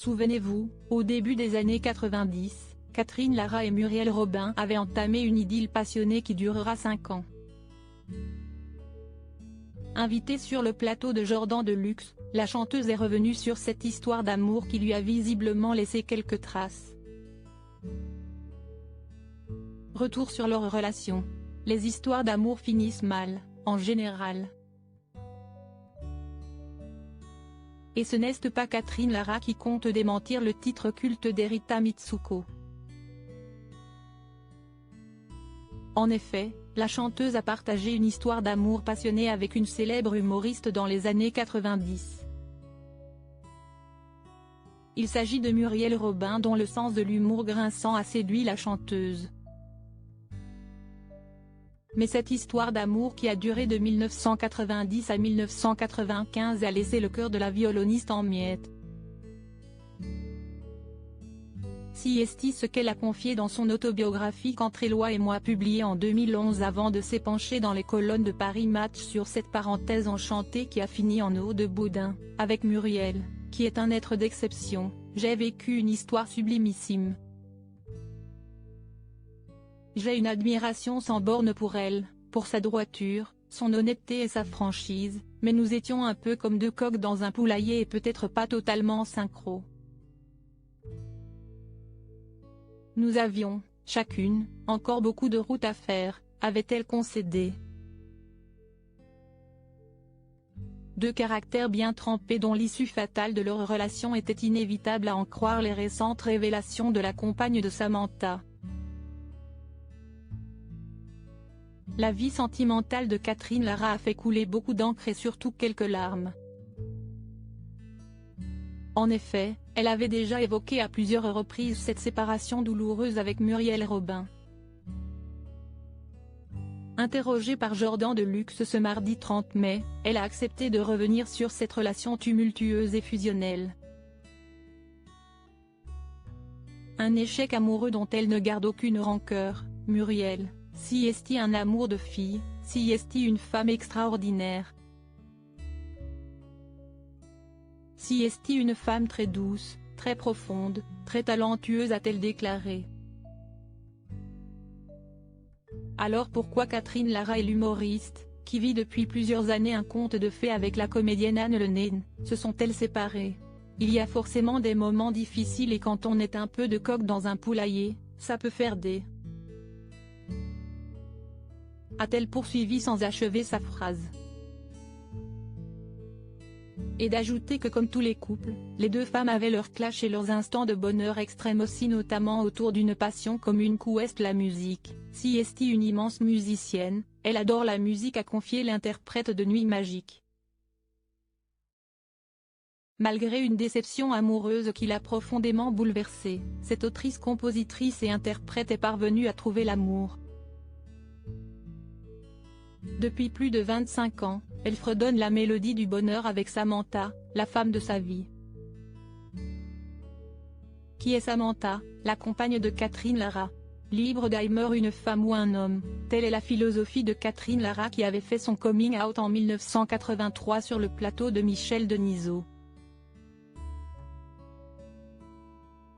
Souvenez-vous, au début des années 90, Catherine Lara et Muriel Robin avaient entamé une idylle passionnée qui durera 5 ans. Invitée sur le plateau de Jordan Deluxe, la chanteuse est revenue sur cette histoire d'amour qui lui a visiblement laissé quelques traces. Retour sur leur relation. Les histoires d'amour finissent mal, en général. Et ce n'est pas Catherine Lara qui compte démentir le titre culte d'Erita Mitsuko. En effet, la chanteuse a partagé une histoire d'amour passionnée avec une célèbre humoriste dans les années 90. Il s'agit de Muriel Robin dont le sens de l'humour grinçant a séduit la chanteuse. Mais cette histoire d'amour qui a duré de 1990 à 1995 a laissé le cœur de la violoniste en miettes. Si est ce qu'elle a confié dans son autobiographie qu'Entre Éloi et moi publiée en 2011 avant de s'épancher dans les colonnes de Paris Match sur cette parenthèse enchantée qui a fini en eau de boudin, avec Muriel, qui est un être d'exception, j'ai vécu une histoire sublimissime. J'ai une admiration sans borne pour elle, pour sa droiture, son honnêteté et sa franchise, mais nous étions un peu comme deux coqs dans un poulailler et peut-être pas totalement synchro. Nous avions, chacune, encore beaucoup de route à faire, avait-elle concédé. Deux caractères bien trempés dont l'issue fatale de leur relation était inévitable à en croire les récentes révélations de la compagne de Samantha. La vie sentimentale de Catherine Lara a fait couler beaucoup d'encre et surtout quelques larmes. En effet, elle avait déjà évoqué à plusieurs reprises cette séparation douloureuse avec Muriel Robin. Interrogée par Jordan Deluxe ce mardi 30 mai, elle a accepté de revenir sur cette relation tumultueuse et fusionnelle. Un échec amoureux dont elle ne garde aucune rancœur, Muriel, si est un amour de fille, si est une femme extraordinaire. Si est une femme très douce, très profonde, très talentueuse a-t-elle déclaré. Alors pourquoi Catherine Lara et l'humoriste, qui vit depuis plusieurs années un conte de fées avec la comédienne Anne Lenaine, se sont-elles séparées? Il y a forcément des moments difficiles et quand on est un peu de coq dans un poulailler, ça peut faire des... A-t-elle poursuivi sans achever sa phrase. Et d'ajouter que comme tous les couples, les deux femmes avaient leurs clashs et leurs instants de bonheur extrême aussi notamment autour d'une passion commune qu'est la musique. Si est une immense musicienne, elle adore la musique a confié l'interprète de Nuit Magique. Malgré une déception amoureuse qui l'a profondément bouleversée, cette autrice, compositrice et interprète est parvenue à trouver l'amour. Depuis plus de 25 ans, elle fredonne la mélodie du bonheur avec Samantha, la femme de sa vie. Qui est Samantha, la compagne de Catherine Lara? Libre d'Heimer, une femme ou un homme, telle est la philosophie de Catherine Lara qui avait fait son coming out en 1983 sur le plateau de Michel Denisot.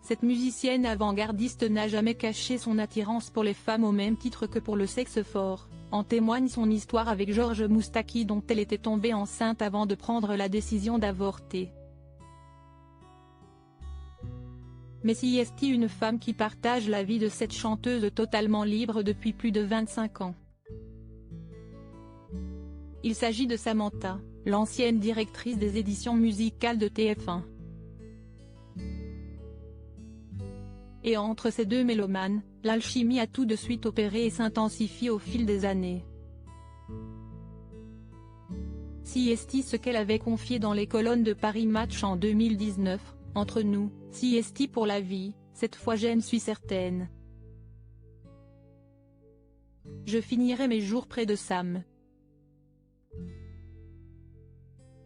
Cette musicienne avant-gardiste n'a jamais caché son attirance pour les femmes au même titre que pour le sexe fort. En témoigne son histoire avec Georges Moustaki dont elle était tombée enceinte avant de prendre la décision d'avorter. Mais si est une femme qui partage la vie de cette chanteuse totalement libre depuis plus de 25 ans. Il s'agit de Samantha, l'ancienne directrice des éditions musicales de TF1. Et entre ces deux mélomanes, l'alchimie a tout de suite opéré et s'intensifie au fil des années. Si est ce qu'elle avait confié dans les colonnes de Paris Match en 2019, entre nous, si est pour la vie, cette fois j'en suis certaine. Je finirai mes jours près de Sam.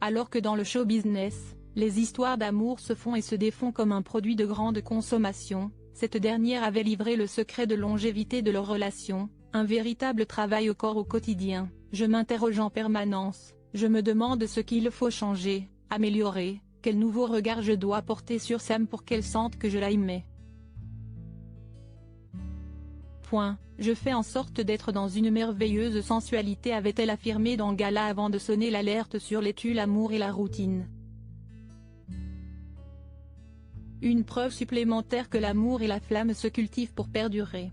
Alors que dans le show business, les histoires d'amour se font et se défont comme un produit de grande consommation, cette dernière avait livré le secret de longévité de leur relation, un véritable travail au corps au quotidien. Je m'interroge en permanence, je me demande ce qu'il faut changer, améliorer, Quel nouveau regard je dois porter sur Sam pour qu'elle sente que je l'aimais. Je fais en sorte d'être dans une merveilleuse sensualité, avait-elle affirmé dans Gala avant de sonner l'alerte sur les tue l'amour et la routine. Une preuve supplémentaire que l'amour et la flamme se cultivent pour perdurer.